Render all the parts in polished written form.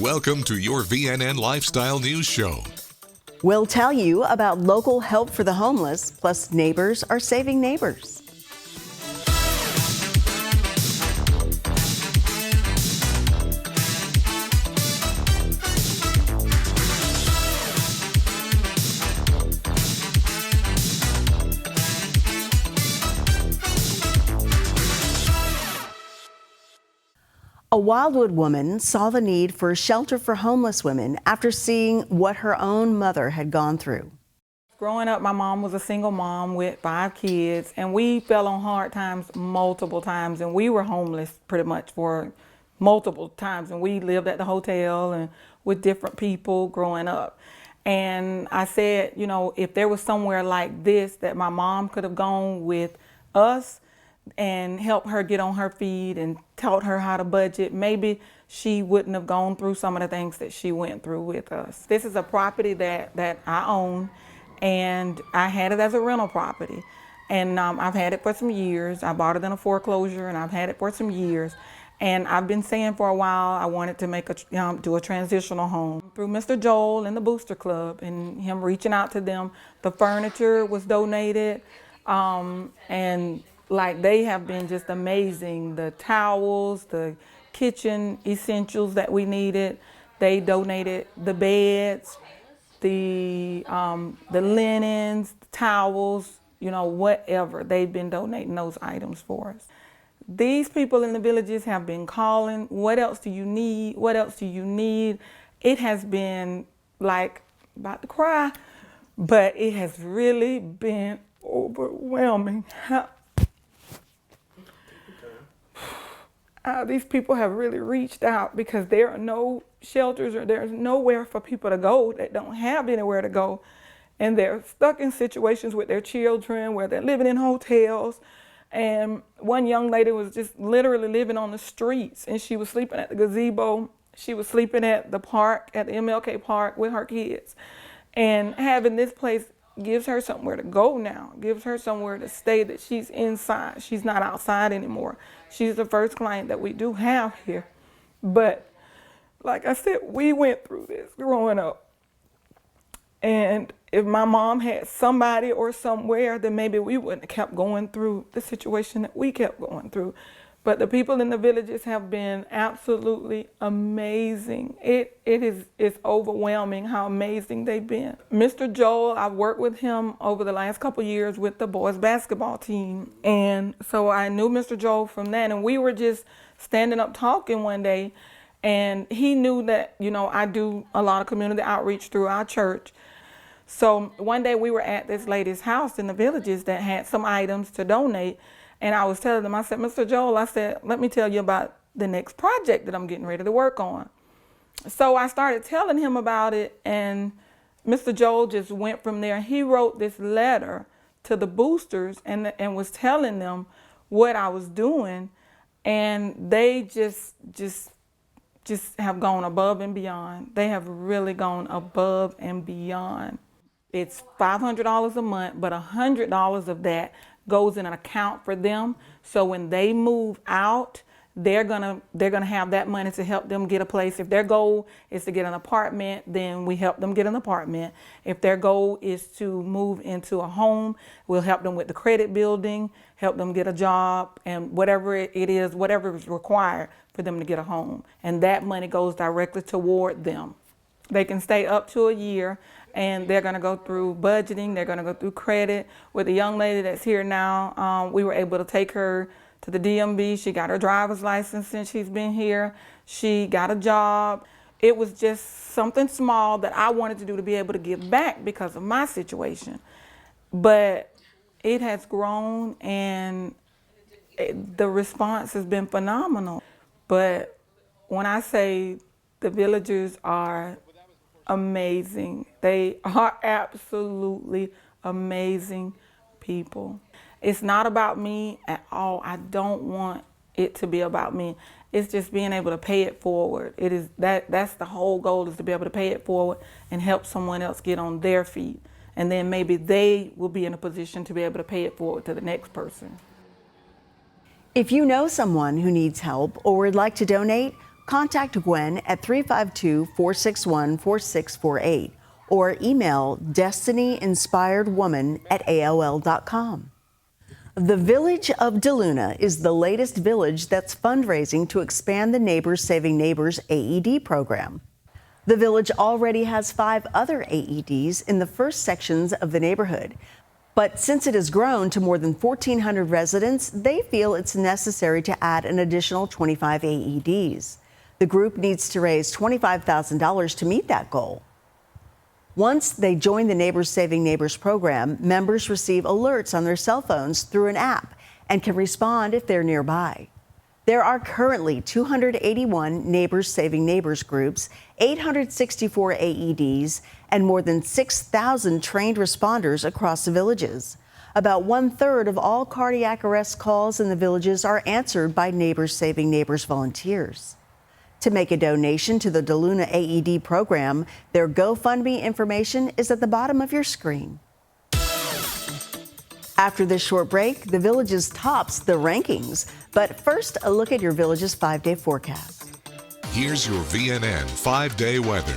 Welcome to your VNN Lifestyle News Show. We'll tell you about local help for the homeless, plus neighbors are saving neighbors. A Wildwood woman saw the need for a shelter for homeless women after seeing what her own mother had gone through. Growing up, my mom was a single mom with 5 kids, and we fell on hard times multiple times, and we were homeless pretty much for multiple times, and we lived at the hotel and with different people growing up. And I said, you know, if there was somewhere like this that my mom could have gone with us and helped her get on her feet and taught her how to budget, maybe she wouldn't have gone through some of the things that she went through with us. This is a property that I own, and I had it as a rental property. And I've had it for some years. I bought it in a foreclosure, and I've had it for some years. And I've been saying for a while I wanted to make do a transitional home. Through Mr. Joel and the Booster Club and him reaching out to them, the furniture was donated, and like they have been just amazing. The towels, the kitchen essentials that we needed, they donated the beds, the linens, the towels, you know, whatever. They've been donating those items for us. These people in the villages have been calling, what else do you need? What else do you need? It has been like, about to cry, but it has really been overwhelming. These people have really reached out because there are no shelters or there's nowhere for people to go that don't have anywhere to go. And they're stuck in situations with their children where they're living in hotels. And one young lady was just literally living on the streets, and she was sleeping at the gazebo. She was sleeping at the park, at the MLK Park with her kids. And having this place gives her somewhere to go now, gives her somewhere to stay, that she's inside. She's not outside anymore. She's the first client that we do have here. But like I said, we went through this growing up. And if my mom had somebody or somewhere, then maybe we wouldn't have kept going through the situation that we kept going through. But the people in the villages have been absolutely amazing. It's overwhelming how amazing they've been. Mr. Joel, I've worked with him over the last couple years with the boys basketball team. And so I knew Mr. Joel from that. And we were just standing up talking one day. And he knew that, you know, I do a lot of community outreach through our church. So one day we were at this lady's house in the villages that had some items to donate. And I was telling them, I said, Mr. Joel, I said, let me tell you about the next project that I'm getting ready to work on. So I started telling him about it, and Mr. Joel just went from there. He wrote this letter to the boosters and was telling them what I was doing, and they just have gone above and beyond. They have really gone above and beyond. It's $500 a month, but $100 of that goes in an account for them. So when they move out, they're gonna have that money to help them get a place. If their goal is to get an apartment, then we help them get an apartment. If their goal is to move into a home, we'll help them with the credit building, help them get a job, and whatever it is, whatever is required for them to get a home. And that money goes directly toward them. They can stay up to a year, and they're going to go through budgeting. They're going to go through credit. With the young lady that's here now, we were able to take her to the DMV. She got her driver's license since she's been here. She got a job. It was just something small that I wanted to do to be able to give back because of my situation. But it has grown, and the response has been phenomenal. But when I say the villagers are amazing, they are absolutely amazing people. It's not about me at all. I don't want it to be about me. It's just being able to pay it forward. It is that's the whole goal, is to be able to pay it forward and help someone else get on their feet. And then maybe they will be in a position to be able to pay it forward to the next person. If you know someone who needs help or would like to donate, contact Gwen at 352-461-4648 or email destinyinspiredwoman@aol.com. The Village of DeLuna is the latest village that's fundraising to expand the Neighbors Saving Neighbors AED program. The village already has 5 other AEDs in the first sections of the neighborhood. But since it has grown to more than 1,400 residents, they feel it's necessary to add an additional 25 AEDs. The group needs to raise $25,000 to meet that goal. Once they join the Neighbors Saving Neighbors program, members receive alerts on their cell phones through an app and can respond if they're nearby. There are currently 281 Neighbors Saving Neighbors groups, 864 AEDs, and more than 6,000 trained responders across the villages. About 1/3 of all cardiac arrest calls in the villages are answered by Neighbors Saving Neighbors volunteers. To make a donation to the DeLuna AED program, their GoFundMe information is at the bottom of your screen. After this short break, the villages tops the rankings. But first, a look at your village's 5-day forecast. Here's your VNN 5-day weather.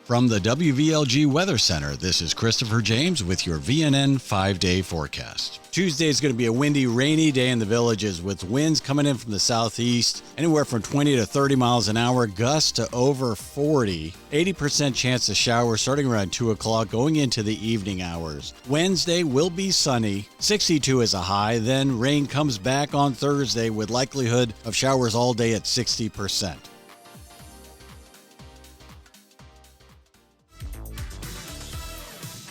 From the WVLG Weather Center, this is Christopher James with your VNN 5-day forecast. Tuesday is going to be a windy, rainy day in the villages with winds coming in from the southeast, anywhere from 20 to 30 miles an hour, gusts to over 40. 80% chance of showers starting around 2 o'clock going into the evening hours. Wednesday will be sunny, 62 is a high, then rain comes back on Thursday with likelihood of showers all day at 60%.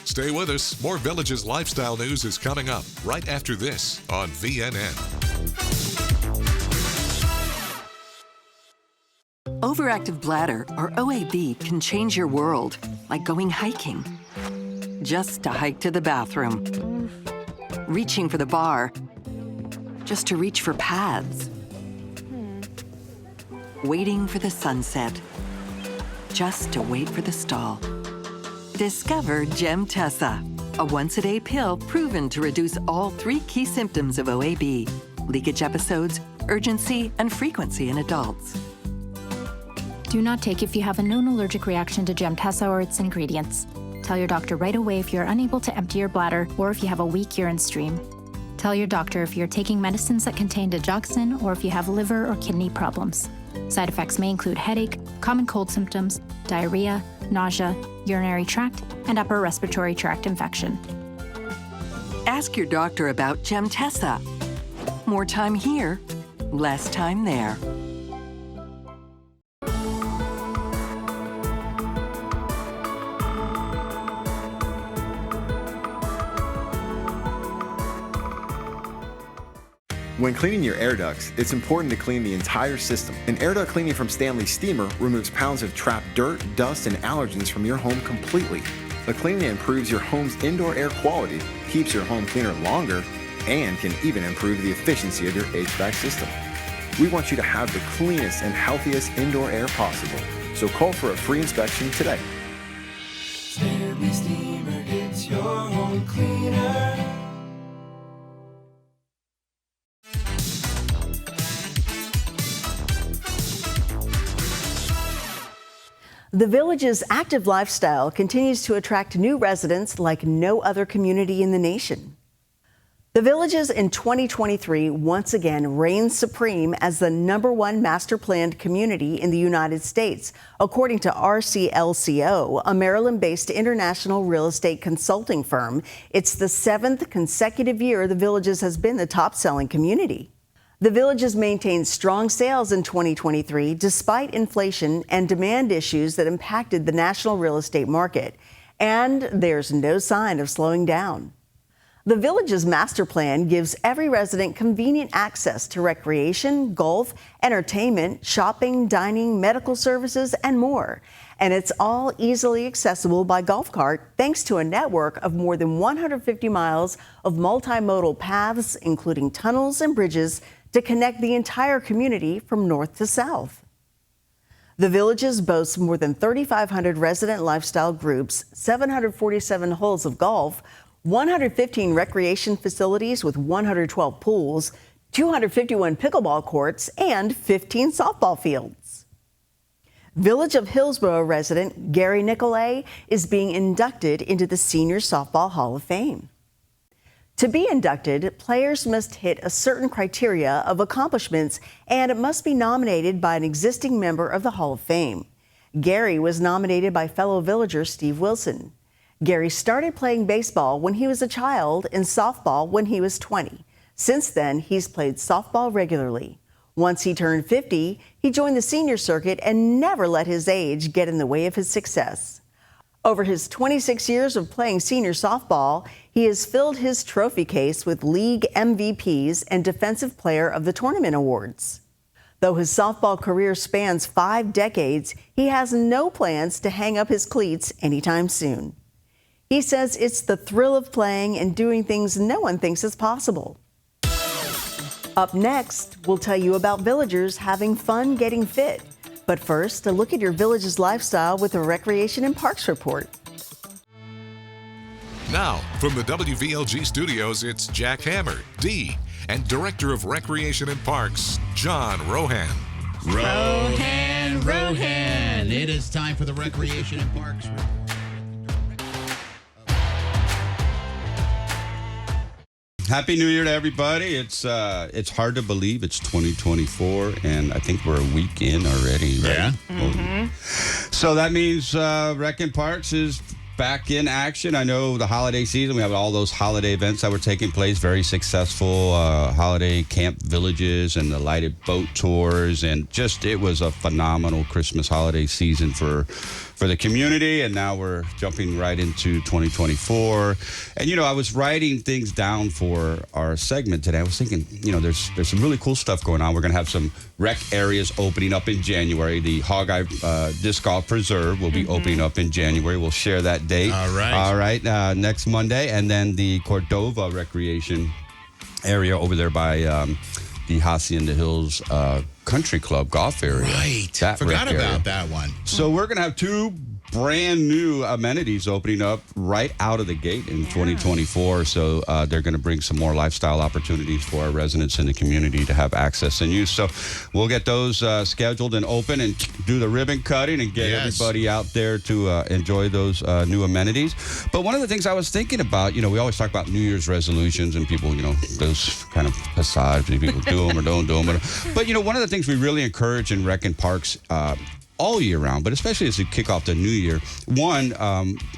Stay with us. More Villages lifestyle news is coming up right after this on VNN. Overactive bladder, or OAB, can change your world, like going hiking. Just to hike to the bathroom. Reaching for the bar, just to reach for pads. Waiting for the sunset, just to wait for the stall. Discover Gemtesa, a once-a-day pill proven to reduce all 3 key symptoms of OAB: leakage episodes, urgency, and frequency in adults. Do not take if you have a known allergic reaction to Gemtesa or its ingredients. Tell your doctor right away if you're unable to empty your bladder or if you have a weak urine stream. Tell your doctor if you're taking medicines that contain digoxin or if you have liver or kidney problems. Side effects may include headache, common cold symptoms, diarrhea, nausea, urinary tract, and upper respiratory tract infection. Ask your doctor about Gemtesa. More time here, less time there. When cleaning your air ducts, it's important to clean the entire system. An air duct cleaning from Stanley Steamer removes pounds of trapped dirt, dust, and allergens from your home completely. The cleaning improves your home's indoor air quality, keeps your home cleaner longer, and can even improve the efficiency of your HVAC system. We want you to have the cleanest and healthiest indoor air possible, so call for a free inspection today. Stanley Steamer gets your home cleaner. The village's active lifestyle continues to attract new residents like no other community in the nation. The villages in 2023 once again reigned supreme as the #1 master planned community in the United States, according to RCLCO, a Maryland-based international real estate consulting firm. It's the 7th consecutive year the villages has been the top-selling community. The villages maintained strong sales in 2023 despite inflation and demand issues that impacted the national real estate market. And there's no sign of slowing down. The village's master plan gives every resident convenient access to recreation, golf, entertainment, shopping, dining, medical services, and more. And it's all easily accessible by golf cart thanks to a network of more than 150 miles of multimodal paths, including tunnels and bridges, to connect the entire community from north to south. The villages boast more than 3,500 resident lifestyle groups, 747 holes of golf, 115 recreation facilities with 112 pools, 251 pickleball courts, and 15 softball fields. Village of Hillsboro resident Gary Nicolay is being inducted into the Senior Softball Hall of Fame. To be inducted, players must hit a certain criteria of accomplishments and it must be nominated by an existing member of the Hall of Fame. Gary was nominated by fellow Villager Steve Wilson. Gary started playing baseball when he was a child and softball when he was 20. Since then, he's played softball regularly. Once he turned 50, he joined the senior circuit and never let his age get in the way of his success. Over his 26 years of playing senior softball, he has filled his trophy case with league MVPs and Defensive Player of the Tournament awards. Though his softball career spans 5 decades, he has no plans to hang up his cleats anytime soon. He says it's the thrill of playing and doing things no one thinks is possible. Up next, we'll tell you about villagers having fun getting fit. But first, a look at your village's lifestyle with a Recreation and Parks report. Now, from the WVLG studios, it's Jack Hammer, D, and Director of Recreation and Parks, John Rohan. Rohan. It is time for the Recreation and Parks report. Happy New Year to everybody. It's hard to believe it's 2024, and I think we're a week in already, right? Yeah. Mm-hmm. So that means Rec and Parks is back in action. I know the holiday season, we have all those holiday events that were taking place, very successful holiday camp villages and the lighted boat tours, and just it was a phenomenal Christmas holiday season for the community, and now we're jumping right into 2024. And, I was writing things down for our segment today. I was thinking, there's some really cool stuff going on. We're going to have some rec areas opening up in January. The Hogeye Disc Golf Preserve will be opening up in January. We'll share that date. All right. Next Monday. And then the Cordova Recreation area over there by the Hacienda Hills Country Club golf area. Right. Forgot about that one. So we're going to have 2 brand new amenities opening up right out of the gate in 2024. So they're going to bring some more lifestyle opportunities for our residents in the community to have access and use. So we'll get those scheduled and open and do the ribbon cutting and get everybody out there to enjoy those new amenities. But one of the things I was thinking about, we always talk about New Year's resolutions and people, those kind of facades, people do them or don't do them. But, one of the things we really encourage in Rec and Parks all year round, but especially as we kick off the new year, one,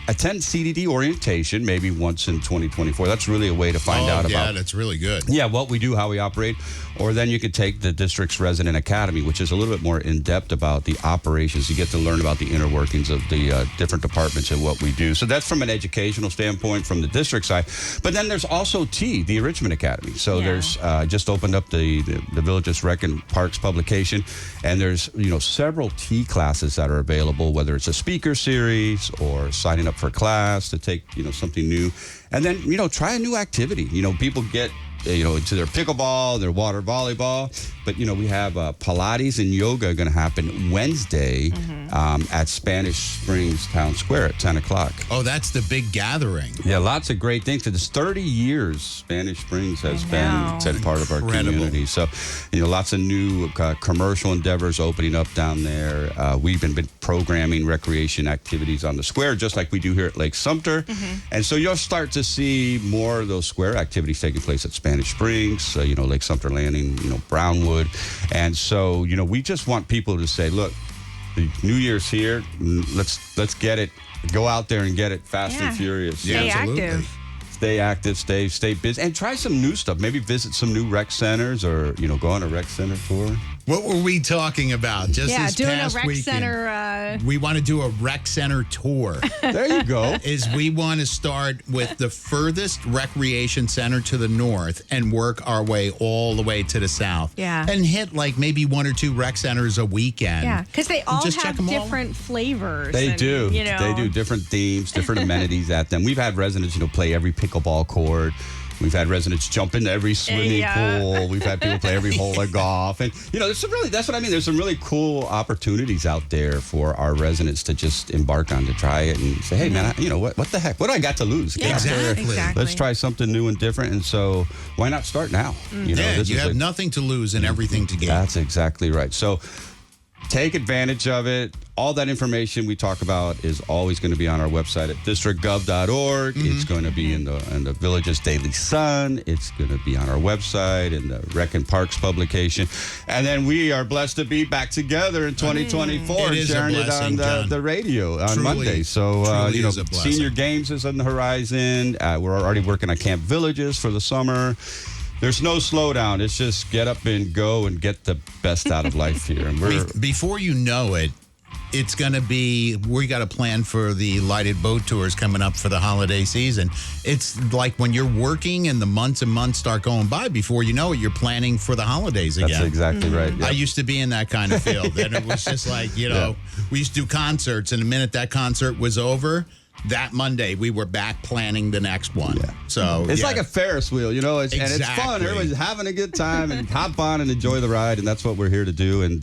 attend CDD orientation maybe once in 2024. That's really a way to find out about. Yeah, that's really good. Yeah, what we do, how we operate. Or then you could take the district's resident academy, which is a little bit more in-depth about the operations. You get to learn about the inner workings of the different departments and what we do. So that's from an educational standpoint from the district side. But then there's also T, the Enrichment Academy. So there's just opened up the Villages Rec and Parks publication, and there's several T classes that are available, whether it's a speaker series or signing up for a class to take something new, and then try a new activity. People get into their pickleball, their water volleyball. But, we have Pilates and yoga going to happen Wednesday at Spanish Springs Town Square at 10 o'clock. Oh, that's the big gathering. Yeah, lots of great things. It's 30 years Spanish Springs has been part of our community. So, lots of new commercial endeavors opening up down there. We've been programming recreation activities on the square, just like we do here at Lake Sumter. And so you'll start to see more of those square activities taking place at Spanish Springs, Lake Sumter Landing, Brownwood. And so, we just want people to say, look, the New Year's here. Let's get it. Go out there and get it fast and furious. Stay active. Stay active, stay busy, and try some new stuff. Maybe visit some new rec centers or, go on a rec center tour. What were we talking about just this doing past a rec weekend? Center. We want to do a rec center tour. There you go. We want to start with the furthest recreation center to the north and work our way all the way to the south. Yeah. And hit like maybe 1 or 2 rec centers a weekend. Yeah, because they all just check have them all. different flavors. They and, do. They do different themes, different amenities at them. We've had residents, play every pickleball court. We've had residents jump into every swimming pool. We've had people play every hole of golf. And, there's that's what I mean. There's some really cool opportunities out there for our residents to just embark on, to try it and say, hey, man, what the heck? What do I got to lose? Get out there. Exactly. Let's try something new and different. And so why not start now? You have nothing to lose and everything to gain. That's exactly right. So take advantage of it. All that information we talk about is always going to be on our website at districtgov.org. It's going to be in the Village's Daily Sun. It's going to be on our website in the Rec and Parks publication. And then we are blessed to be back together in 2024, sharing it on the radio on Monday. So, senior games is on the horizon. We're already working on Camp Villages for the summer. There's no slowdown. It's just get up and go and get the best out of life here. And before you know it, it's going to be, we got a plan for the lighted boat tours coming up for the holiday season. It's like when you're working and the months and months start going by, before you know it, you're planning for the holidays again. That's exactly right. Yep. I used to be in that kind of field. And it was just like, we used to do concerts, and the minute that concert was over, that Monday, we were back planning the next one. Yeah. So it's like a Ferris wheel, and it's fun. Everybody's having a good time and hop on and enjoy the ride, and that's what we're here to do. And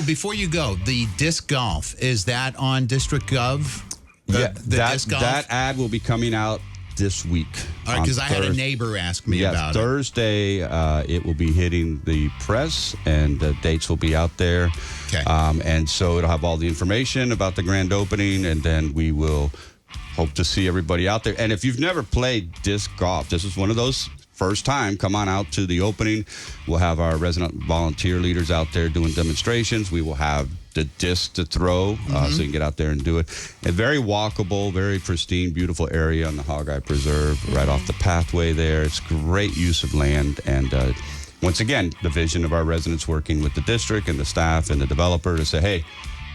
before you go, the disc golf, is that on District Gov? Disc golf? That ad will be coming out this week. All right, because I had a neighbor ask me about Thursday, it will be hitting the press, and the dates will be out there. Okay. And so it'll have all the information about the grand opening, and then we will hope to see everybody out there. And if you've never played disc golf, this is one of those first time, come on out to the opening. We'll have our resident volunteer leaders out there doing demonstrations. We will have the disc to throw, so you can get out there and do it. A very walkable, very pristine, beautiful area on the Hogeye Preserve, right off the pathway there. It's great use of land. And once again, the vision of our residents working with the district and the staff and the developer to say, hey,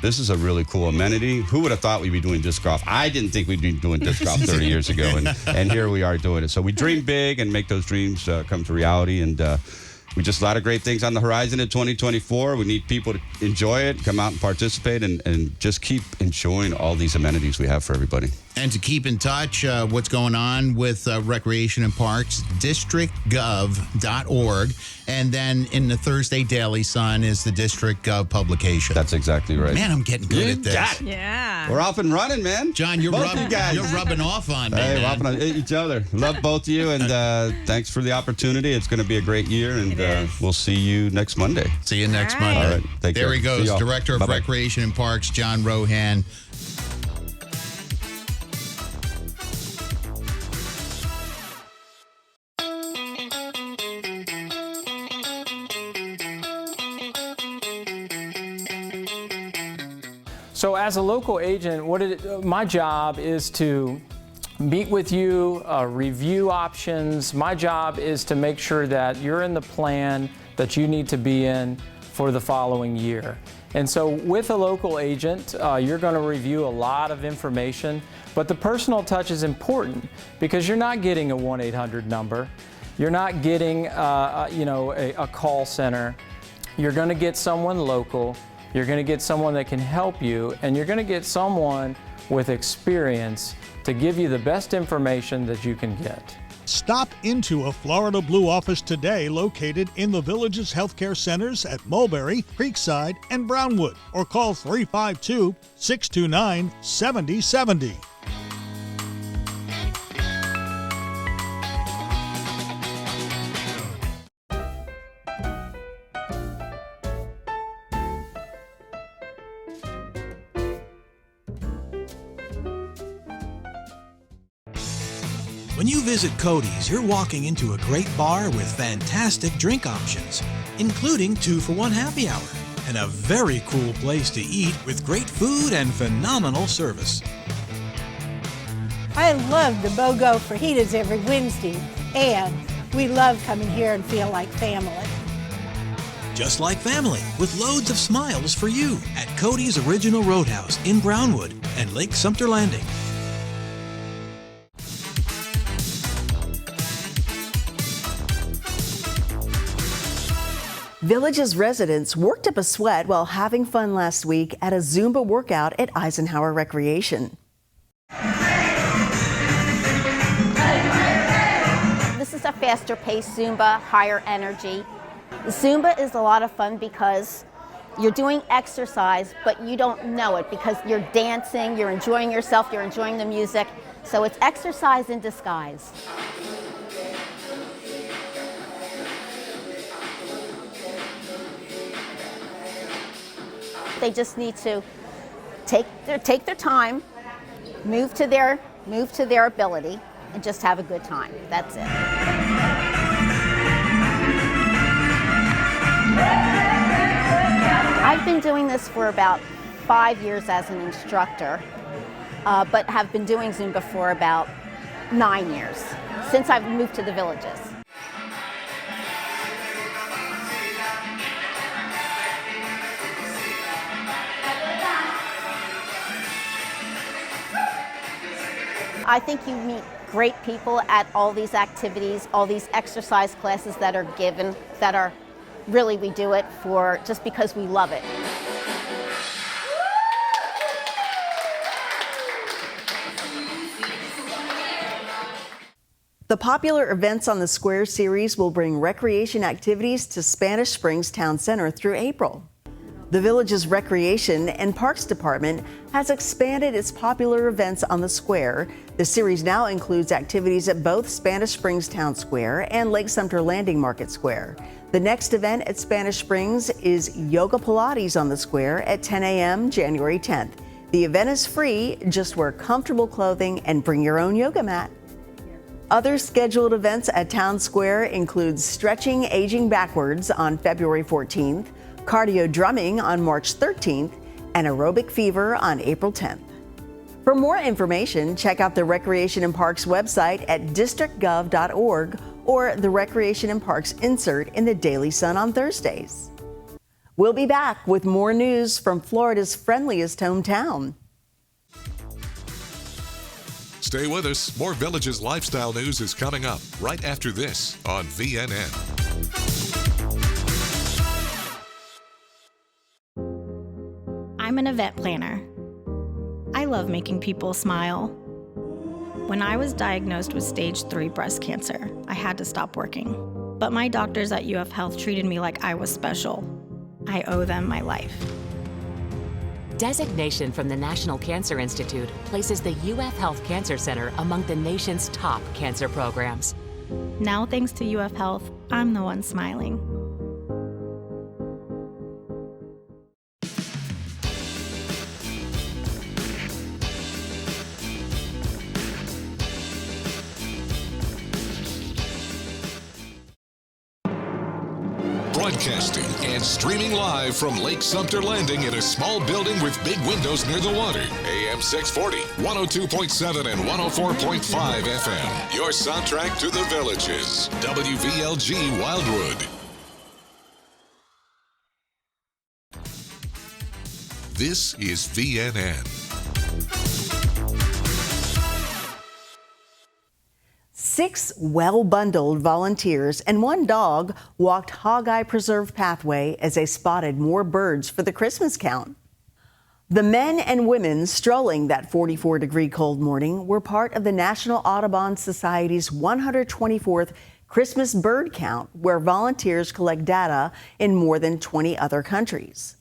this is a really cool amenity. Who would have thought we'd be doing disc golf? I didn't think we'd be doing disc golf 30 years ago, and here we are doing it. So we dream big and make those dreams come to reality, and we just a lot of great things on the horizon in 2024. We need people to enjoy it, come out and participate, and just keep enjoying all these amenities we have for everybody. And to keep in touch, what's going on with Recreation and Parks, districtgov.org. And then in the Thursday Daily Sun is the District Gov publication. That's exactly right. Man, I'm getting good at this. Got it. Yeah. We're off and running, man. John, you're rubbing off on me. Hey, we're rubbing on each other. Love both of you, and thanks for the opportunity. It's going to be a great year, and we'll see you next Monday. See you next Monday. All right. Take care. There he goes, Director of Bye-bye. Recreation and Parks, John Rohan. So as a local agent, my job is to meet with you, review options. My job is to make sure that you're in the plan that you need to be in for the following year. And so with a local agent, you're going to review a lot of information, but the personal touch is important because you're not getting a 1-800 number. You're not getting a call center. You're going to get someone local. You're going to get someone that can help you, and you're going to get someone with experience to give you the best information that you can get. Stop into a Florida Blue office today located in the Village's healthcare centers at Mulberry, Creekside, and Brownwood, or call 352-629-7070. When you visit Cody's, you're walking into a great bar with fantastic drink options, including 2-for-1 happy hour, and a very cool place to eat with great food and phenomenal service. I love the BOGO fajitas every Wednesday, and we love coming here and feel like family. Just like family, with loads of smiles for you at Cody's Original Roadhouse in Brownwood and Lake Sumter Landing. Village's residents worked up a sweat while having fun last week at a Zumba workout at Eisenhower Recreation. This is the faster paced Zumba, higher energy. Zumba is a lot of fun because you're doing exercise, but you don't know it because you're dancing, you're enjoying yourself, you're enjoying the music. So it's exercise in disguise. They just need to take their time, move to their ability, and just have a good time. That's it. I've been doing this for about 5 years as an instructor, but have been doing Zumba for about 9 years, since I've moved to the Villages. I think you meet great people at all these activities, all these exercise classes that are given, that are really, we do it for just because we love it. The popular Events on the Square series will bring recreation activities to Spanish Springs Town Center through April. The Village's Recreation and Parks Department has expanded its popular Events on the Square. The series now includes activities at both Spanish Springs Town Square and Lake Sumter Landing Market Square. The next event at Spanish Springs is Yoga Pilates on the Square at 10 a.m. January 10th. The event is free. Just wear comfortable clothing and bring your own yoga mat. Other scheduled events at Town Square include Stretching Aging Backwards on February 14th, Cardio Drumming on March 13th, and Aerobic Fever on April 10th. For more information, check out the Recreation and Parks website at districtgov.org or the Recreation and Parks insert in the Daily Sun on Thursdays. We'll be back with more news from Florida's friendliest hometown. Stay with us. More Villages lifestyle news is coming up right after this on VNN. I'm an event planner. I love making people smile. When I was diagnosed with stage 3 breast cancer, I had to stop working. But my doctors at UF Health treated me like I was special. I owe them my life. Designation from the National Cancer Institute places the UF Health Cancer Center among the nation's top cancer programs. Now, thanks to UF Health, I'm the one smiling. Broadcasting and streaming live from Lake Sumter Landing in a small building with big windows near the water. AM 640, 102.7 and 104.5 FM. Your soundtrack to the Villages. WVLG Wildwood. This is VNN. 6 well-bundled volunteers and 1 dog walked Hog-Eye Preserve Pathway as they spotted more birds for the Christmas count. The men and women strolling that 44-degree cold morning were part of the National Audubon Society's 124th Christmas bird count, where volunteers collect data in more than 20 other countries.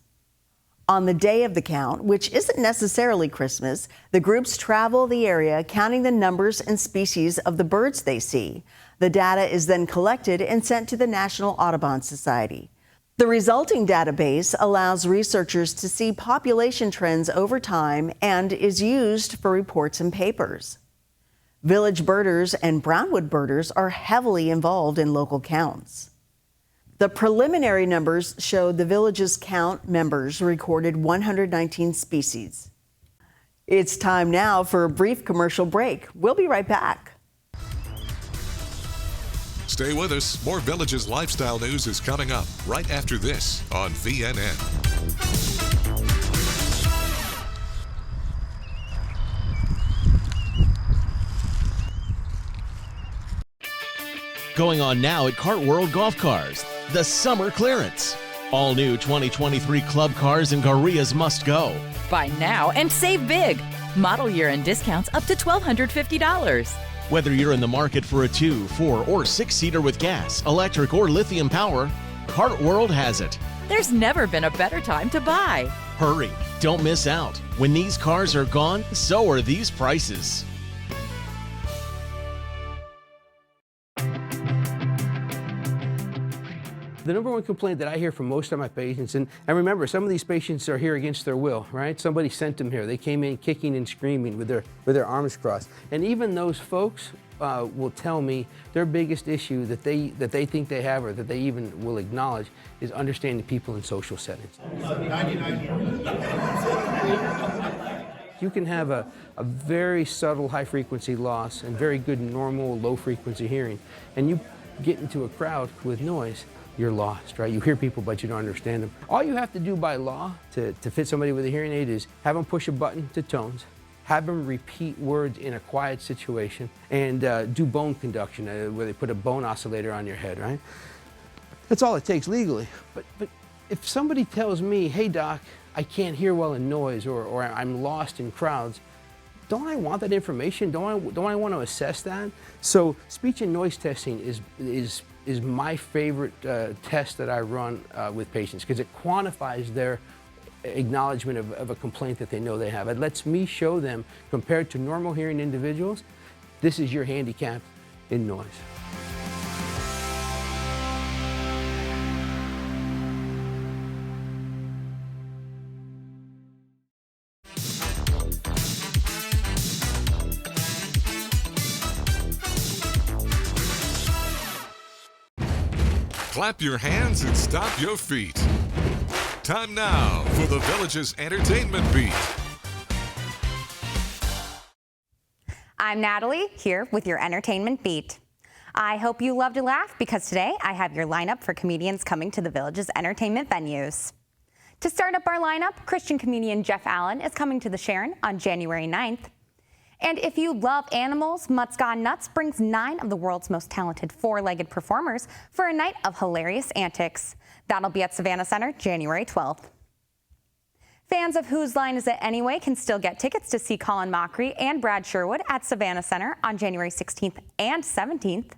On the day of the count, which isn't necessarily Christmas, the groups travel the area counting the numbers and species of the birds they see. The data is then collected and sent to the National Audubon Society. The resulting database allows researchers to see population trends over time and is used for reports and papers. Village birders and Brownwood birders are heavily involved in local counts. The preliminary numbers showed the Village's count members recorded 119 species. It's time now for a brief commercial break. We'll be right back. Stay with us. More Villages lifestyle news is coming up right after this on VNN. Going on now at Kart World Golf Cars, the summer clearance. All new 2023 club cars and Garias must go. Buy now and save big. Model year and discounts up to $1,250. Whether you're in the market for a 2, 4, or 6-seater with gas, electric, or lithium power, Cart World has it. There's never been a better time to buy. Hurry, don't miss out. When these cars are gone, so are these prices. The number one complaint that I hear from most of my patients, and remember, some of these patients are here against their will, right? Somebody sent them here. They came in kicking and screaming with their arms crossed. And even those folks will tell me their biggest issue that they think they have, or that they even will acknowledge, is understanding people in social settings. You can have a very subtle high-frequency loss and very good normal low-frequency hearing, and you get into a crowd with noise, you're lost, right? You hear people, but you don't understand them. All you have to do by law to fit somebody with a hearing aid is have them push a button to tones, have them repeat words in a quiet situation, and do bone conduction, where they put a bone oscillator on your head, right? That's all it takes legally. But if somebody tells me, hey doc, I can't hear well in noise, or I'm lost in crowds, don't I want that information? Don't I want to assess that? So speech and noise testing is my favorite test that I run with patients, because it quantifies their acknowledgement of a complaint that they know they have. It lets me show them, compared to normal hearing individuals, this is your handicap in noise. Clap your hands and stomp your feet. Time now for the Village's Entertainment Beat. I'm Natalie, here with your Entertainment Beat. I hope you love to laugh, because today I have your lineup for comedians coming to the Village's entertainment venues. To start up our lineup, Christian comedian Jeff Allen is coming to the Sharon on January 9th. And if you love animals, Mutts Gone Nuts brings 9 of the world's most talented 4-legged performers for a night of hilarious antics. That'll be at Savannah Center January 12th. Fans of Whose Line Is It Anyway can still get tickets to see Colin Mockery and Brad Sherwood at Savannah Center on January 16th and 17th.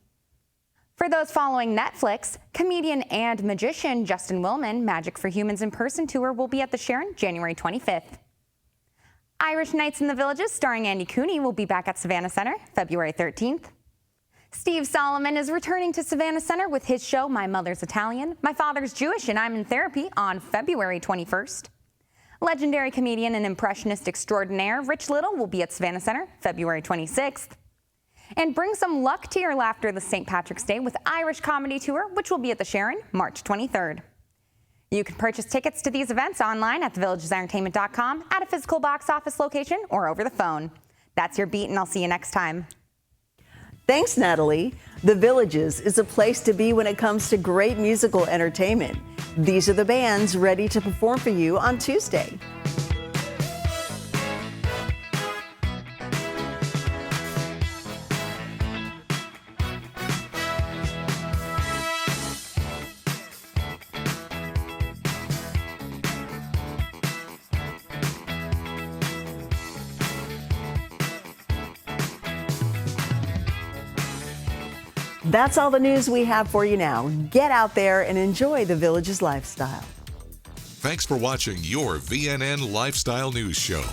For those following Netflix, comedian and magician Justin Willman Magic for Humans in Person tour will be at the Sharon January 25th. Irish Nights in the Villages starring Andy Cooney will be back at Savannah Center February 13th. Steve Solomon is returning to Savannah Center with his show My Mother's Italian, My Father's Jewish, and I'm in Therapy on February 21st. Legendary comedian and impressionist extraordinaire Rich Little will be at Savannah Center February 26th. And bring some luck to your laughter this St. Patrick's Day with Irish Comedy Tour, which will be at the Sharon March 23rd. You can purchase tickets to these events online at thevillagesentertainment.com, at a physical box office location, or over the phone. That's your beat, and I'll see you next time. Thanks, Natalie. The Villages is a place to be when it comes to great musical entertainment. These are the bands ready to perform for you on Tuesday. That's all the news we have for you now. Get out there and enjoy the Village's lifestyle. Thanks for watching your VNN Lifestyle News Show.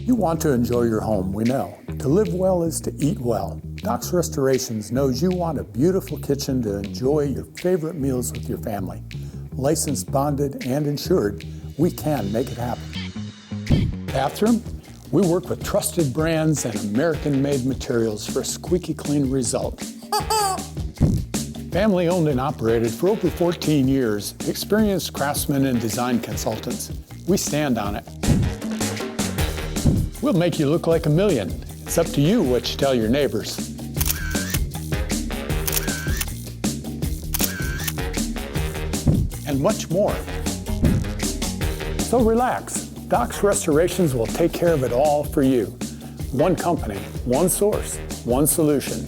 You want to enjoy your home, we know. To live well is to eat well. Doc's Restorations knows you want a beautiful kitchen to enjoy your favorite meals with your family. Licensed, bonded, and insured, we can make it happen. Bathroom? We work with trusted brands and American-made materials for a squeaky clean result. Family owned and operated for over 14 years, experienced craftsmen and design consultants. We stand on it. We'll make you look like a million. It's up to you what you tell your neighbors. And much more. So relax, Doc's Restorations will take care of it all for you. One company, one source, one solution.